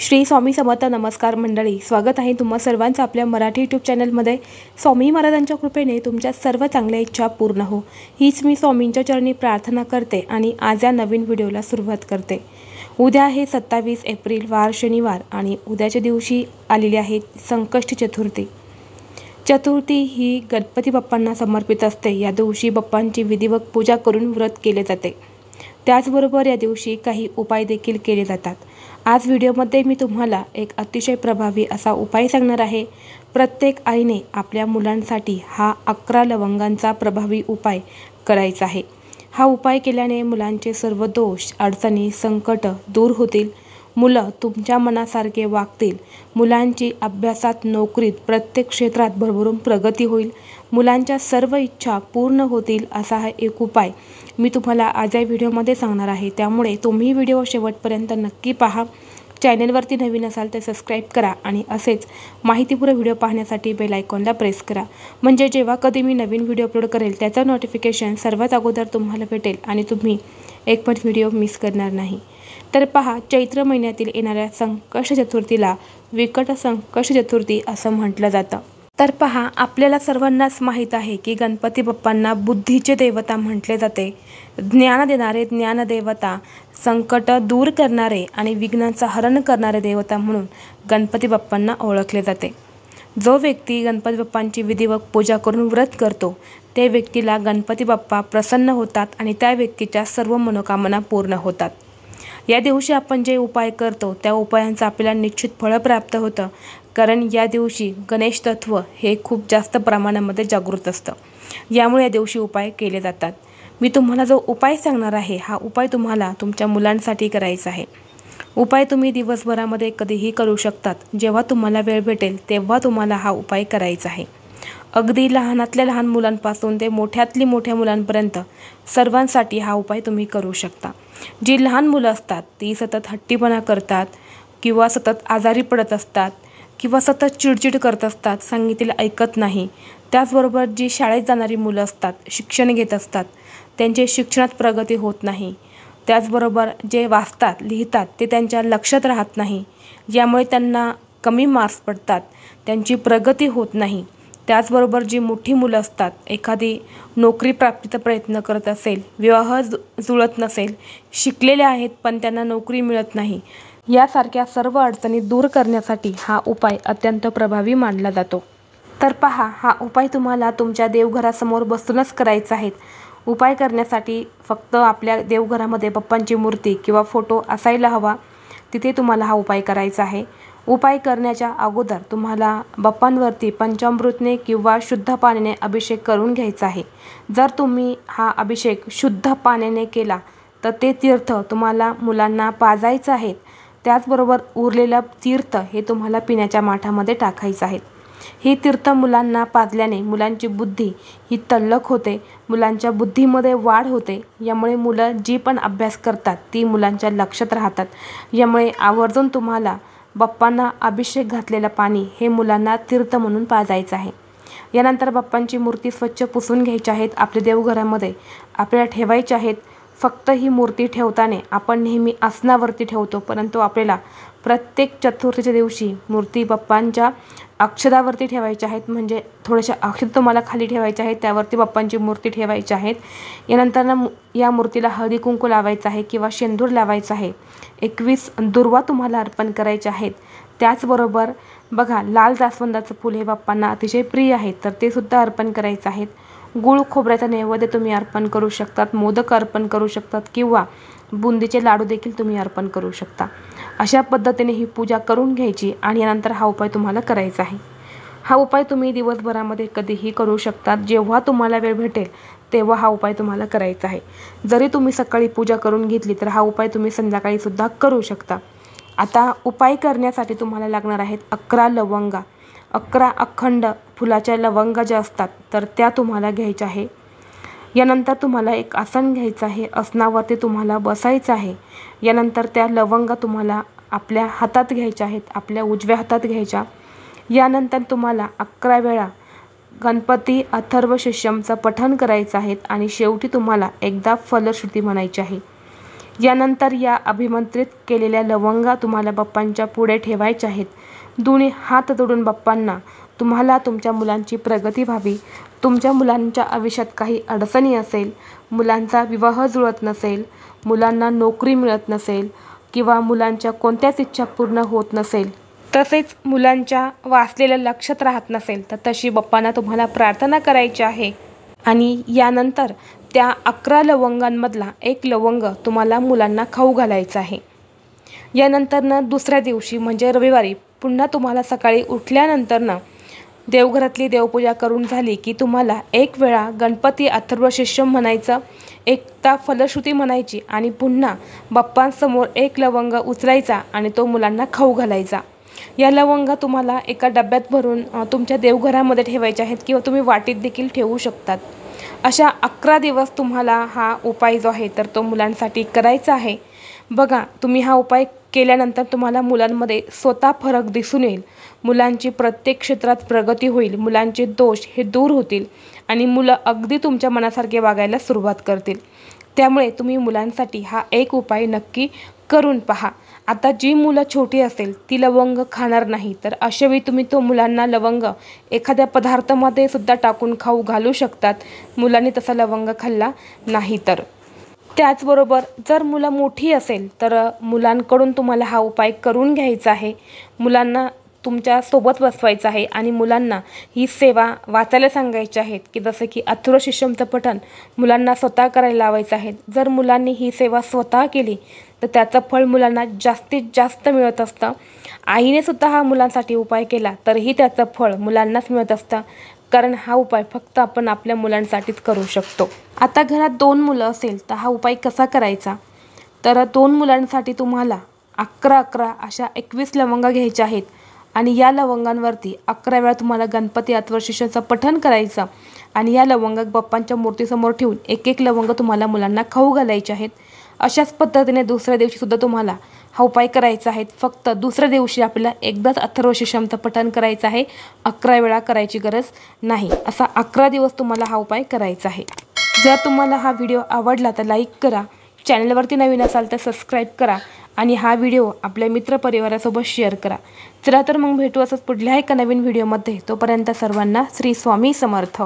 श्री स्वामी समर्थ. नमस्कार मंडळी, स्वागत आहे तुम्हा सर्वांचं आपल्या मराठी यूट्यूब चॅनलमध्ये. स्वामी महाराजांच्या कृपेने तुमच्या सर्व चांगल्या इच्छा पूर्ण हो, हीच मी स्वामींच्या चरणी प्रार्थना करते आणि आज या नवीन व्हिडिओला सुरुवात करते. उद्या आहे 27 एप्रिल, वार शनिवार, आणि उद्याच्या दिवशी आलेली आहे संकष्टी चतुर्थी. चतुर्थी ही गणपती बाप्पांना समर्पित असते. या दिवशी बाप्पांची विधिवत पूजा करून व्रत केले जाते. त्याचबरोबर या दिवशी काही उपाय देखील केले जातात. आज व्हिडिओमध्ये मी तुम्हाला एक अतिशय प्रभावी असा उपाय सांगणार आहे. प्रत्येक आईने आपल्या मुलांसाठी हा 11 लवंगांचा प्रभावी उपाय करायचा आहे. हा उपाय केल्याने मुलांचे सर्व दोष, अडचणी, संकट दूर होतील. मुलं तुमच्या मनासारखे वागतील. मुलांची अभ्यासात, नोकरीत, प्रत्येक क्षेत्रात भरभरून प्रगती होईल. मुलांच्या सर्व इच्छा पूर्ण होतील. असा हा एक उपाय मी तुम्हाला आज या व्हिडिओमध्ये सांगणार आहे. त्यामुळे तुम्ही व्हिडिओ शेवटपर्यंत नक्की पहा. चॅनलवरती नवीन असाल तर सबस्क्राईब करा आणि असेच माहितीपूर्ण व्हिडिओ पाहण्यासाठी बेल आयकॉनला प्रेस करा. म्हणजे जेव्हा कधी मी नवीन व्हिडिओ अपलोड करेल त्याचं नोटिफिकेशन सर्वात अगोदर तुम्हाला भेटेल आणि तुम्ही एक पण व्हिडिओ मिस करणार नाही. तर पहा, चैत्र महिन्यातील येणाऱ्या संकष्ट चतुर्थीला विकट संकष्ट चतुर्थी असं म्हटलं जातं. तर पहा, आपल्याला सर्वांनाच माहीत आहे की गणपती बाप्पांना बुद्धीचे देवता म्हटले जाते. ज्ञान देणारे ज्ञानदेवता, संकट दूर करणारे आणि विघ्नांचं हरण करणारे देवता म्हणून गणपती बाप्पांना ओळखले जाते. जो व्यक्ती गणपती बाप्पांची विधिवत पूजा करून व्रत करतो त्या व्यक्तीला गणपती बाप्पा प्रसन्न होतात आणि त्या व्यक्तीच्या सर्व मनोकामना पूर्ण होतात. या दिवशी आपण जे उपाय करतो त्या उपायांचं आपल्याला निश्चित फळ प्राप्त होतं. कारण या दिवशी गणेश तत्व हे खूप जास्त प्रमाणामध्ये जागृत असतं. यामुळे या दिवशी उपाय केले जातात. मी तुम्हाला जो उपाय सांगणार आहे हा उपाय तुम्हाला तुमच्या मुलांसाठी करायचा आहे. उपाय तुम्ही दिवसभरामध्ये कधीही करू शकतात. जेव्हा तुम्हाला वेळ भेटेल तेव्हा तुम्हाला हा उपाय करायचा आहे. अगदी लहानातल्या लहान मुलांपासून ते मोठ्यातली मोठ्या मुलांपर्यंत सर्वांसाठी हा उपाय तुम्ही करू शकता. जी लहान मुलं असतात ती सतत हट्टीपणा करतात किंवा सतत आजारी पडत असतात किंवा सतत चिडचिड करत असतात, सांगितलेलं ऐकत नाही. त्याचबरोबर जी शाळेत जाणारी मुलं असतात, शिक्षण घेत असतात, त्यांचे शिक्षणात प्रगती होत नाही. त्याचबरोबर जे वाचतात, लिहितात ते त्यांच्या लक्षात राहत नाही. यामुळे त्यांना कमी मार्क्स पडतात, त्यांची प्रगती होत नाही. त्याचबरोबर जी मोठी मुलं असतात, एखादी नोकरी प्राप्तीचा प्रयत्न करत असेल, विवाह जुळत नसेल, शिकलेले आहेत पण त्यांना नोकरी मिळत नाही, यासारख्या सर्व अडचणी दूर करण्यासाठी हा उपाय अत्यंत प्रभावी मानला जातो. तर पहा, हा उपाय तुम्हाला तुमच्या देवघरासमोर बसूनच करायचा आहे. उपाय करण्यासाठी फक्त आपल्या देवघरामध्ये बाप्पांची मूर्ती किंवा फोटो असायला हवा, तिथे तुम्हाला हा उपाय करायचा आहे. उपाय करण्याच्या अगोदर तुम्हाला बाप्पांवरती पंचामृतने किंवा शुद्ध पाण्याने अभिषेक करून घ्यायचा आहे. जर तुम्ही हा अभिषेक शुद्ध पाण्याने केला तर ते तीर्थ तुम्हाला मुलांना पाजायचं आहे. त्याचबरोबर उरलेलं तीर्थ हे तुम्हाला पिण्याच्या माठामध्ये टाकायचं आहे. हे तीर्थ मुलांना पाजल्याने मुलांची बुद्धी ही तल्लख होते, मुलांच्या बुद्धीमध्ये वाढ होते. यामुळे मुलं जी पण अभ्यास करतात ती मुलांच्या लक्षात राहतात. यामुळे आवर्जून तुम्हाला बाप्पांना अभिषेक घातलेलं पाणी हे मुलांना तीर्थ म्हणून पाजायचं आहे. यानंतर बाप्पांची मूर्ती स्वच्छ पुसून घ्यायची आहेत. आपल्या देवघरामध्ये आपल्याला ठेवायची आहेत. फक्त ही मूर्ती ठेवताना आपण नेहमी आसनावरती ठेवतो, परंतु आपल्याला प्रत्येक चतुर्थीच्या दिवशी मूर्ती बाप्पांच्या अक्षदावरती ठेवायच्या आहेत. म्हणजे थोड्याशा अक्षत तुम्हाला खाली ठेवायच्या आहेत, त्यावरती बाप्पांची मूर्ती ठेवायची आहेत. यानंतर या मूर्तीला हळदी कुंकू लावायचं आहे किंवा शेंदूर लावायचं आहे. 21 दुर्वा तुम्हाला अर्पण करायचे आहेत. त्याचबरोबर बघा, लाल जास्वंदाचं फूल हे बाप्पांना अतिशय प्रिय आहे, तर ते सुद्धा अर्पण करायचं आहे. गुळ खोबऱ्याचा नैवेद्य तुम्ही अर्पण करू शकतात, मोदक अर्पण करू शकतात किंवा बुंदीचे लाडू देखील तुम्ही अर्पण करू शकता. अशा पद्धतीने ही पूजा करून घ्यायची आणि यानंतर हा उपाय तुम्हाला करायचा आहे. हा उपाय तुम्ही दिवसभरामध्ये कधीही करू शकतात. जेव्हा तुम्हाला वेळ भेटेल तेव्हा हा उपाय तुम्हाला करायचा आहे. जरी तुम्ही सकाळी पूजा करून घेतली तर हा उपाय तुम्ही संध्याकाळी सुद्धा करू शकता. आता उपाय करण्यासाठी तुम्हाला लागणार आहेत 11 लवंगा. 11 अखंड फुलाच्या लवंगा ज्या असतात तर त्या तुम्हाला घ्यायच्या आहे. यानंतर तुम्हाला एक आसन घ्यायचं आहे. आसनावरती तुम्हाला बसायचं आहे. यानंतर त्या लवंगा तुम्हाला आपल्या हातात घ्यायच्या आहेत, आपल्या उजव्या हातात घ्यायच्या. यानंतर तुम्हाला 11 वेळा गणपती अथर्व शीर्षमचं पठण करायचं आहे आणि शेवटी तुम्हाला एकदा फलश्रुती म्हणायची आहे. यानंतर या अभिमंत्रित केलेल्या लवंगा तुम्हाला बाप्पांच्या पुढे ठेवायच्या आहेत। दोन्ही हात जोडून बाप्पांना तुम्हाला तुमच्या मुलांची प्रगती व्हावी, तुमच्या मुलांच्या आयुष्यात काही अडचणी असेल, मुलांचा विवाह जुळत नसेल, मुलांना नोकरी मिळत नसेल किंवा मुलांच्या कोणत्याच इच्छा पूर्ण होत नसेल, तसेच मुलांच्या वाचलेलं लक्षात राहत नसेल, तर तशी बाप्पांना तुम्हाला प्रार्थना करायची आहे। आणि यानंतर त्या 11 लवंगांमधला एक लवंग तुम्हाला मुलांना खाऊ घालायचा आहे। यानंतर दुसऱ्या दिवशी म्हणजे रविवारी पुन्हा तुम्हाला सकाळी उठल्यानंतर देवघरातली देवपूजा करून झाली की तुम्हाला एक वेळा गणपती अथर्वशीर्षम म्हणायचं, एकदा फलश्रुती म्हणायची आणि पुन्हा बाप्पांसमोर एक लवंग उचलायचा आणि तो मुलांना खाऊ घालायचा। या लवंगा तुम्हाला एका डब्यात भरून तुमच्या देवघरामध्ये ठेवायचे आहेत किंवा तुम्ही वाटीत देखील ठेवू शकतात। अशा 11 दिवस तुम्हाला हा उपाय जो आहे तर तो मुलांसाठी करायचा आहे। बघा, तुम्ही हा उपाय केल्यानंतर तुम्हाला मुलांमध्ये स्वतः फरक दिसून येईल, मुलांची प्रत्येक क्षेत्रात प्रगती होईल, मुलांचे दोष हे दूर होतील आणि मुलं अगदी तुमच्या मनासारखे वागायला सुरुवात करतील। त्यामुळे तुम्ही मुलांसाठी हा एक उपाय नक्की करून पहा। आता जी मुलं छोटी असेल ती लवंग खाणार नाही, तर अशावेळी तुम्ही तो मुलांना लवंग एखाद्या पदार्थामध्ये सुद्धा टाकून खाऊ घालू शकतात, मुलांनी तसा लवंग खाल्ला नाही तर। त्याचबरोबर जर मुलं मोठी असेल तर मुलांकडून तुम्हाला हा उपाय करून घ्यायचा आहे, मुलांना तुमच्या सोबत बसवायचं आहे आणि मुलांना ही सेवा वाचायला सांगायची आहेत की जसं की अथर्वशीर्षमचं पठण मुलांना स्वतः करायला लावायचं आहे। जर मुलांनी ही सेवा स्वतः केली तर त्याचं फळ मुलांना जास्तीत जास्त मिळत असतं। आईने सुद्धा हा मुलांसाठी उपाय केला तरीही त्याचं फळ मुलांनाच मिळत असतं, कारण हा उपाय फक्त आपण आपल्या मुलांसाठीच करू शकतो। आता घरात 2 मुलं असेल तर हा उपाय कसा करायचा, तर 2 मुलांसाठी तुम्हाला 11-11 अशा 21 लवंगा घ्यायच्या आहेत आणि या लवंगांवरती 11 वेळा तुम्हाला गणपती अथर्वशीर्षमचं पठण करायचं आणि या लवंगा बाप्पांच्या मूर्तीसमोर ठेवून एक एक लवंग तुम्हाला मुलांना खाऊ घालायचे आहेत। अशाच पद्धतीने दुसऱ्या दिवशी सुद्धा तुम्हाला हा उपाय करायचा आहे। फक्त दुसऱ्या दिवशी आपल्याला एकदाच अथर्वशीर्षमचं पठण करायचं आहे, 11 वेळा करायची गरज नाही। असा 11 दिवस तुम्हाला हा उपाय करायचा आहे। जर तुम्हाला हा व्हिडिओ आवडला तर लाईक करा, चॅनलवरती नवीन असाल तर सबस्क्राईब करा आणि हा व्हिडिओ आपल्या मित्रपरिवारासोबत शेअर करा। चला तर मग भेटू असंच पुढल्या एका नवीन व्हिडिओमध्ये। तोपर्यंत सर्वांना श्री स्वामी समर्थ।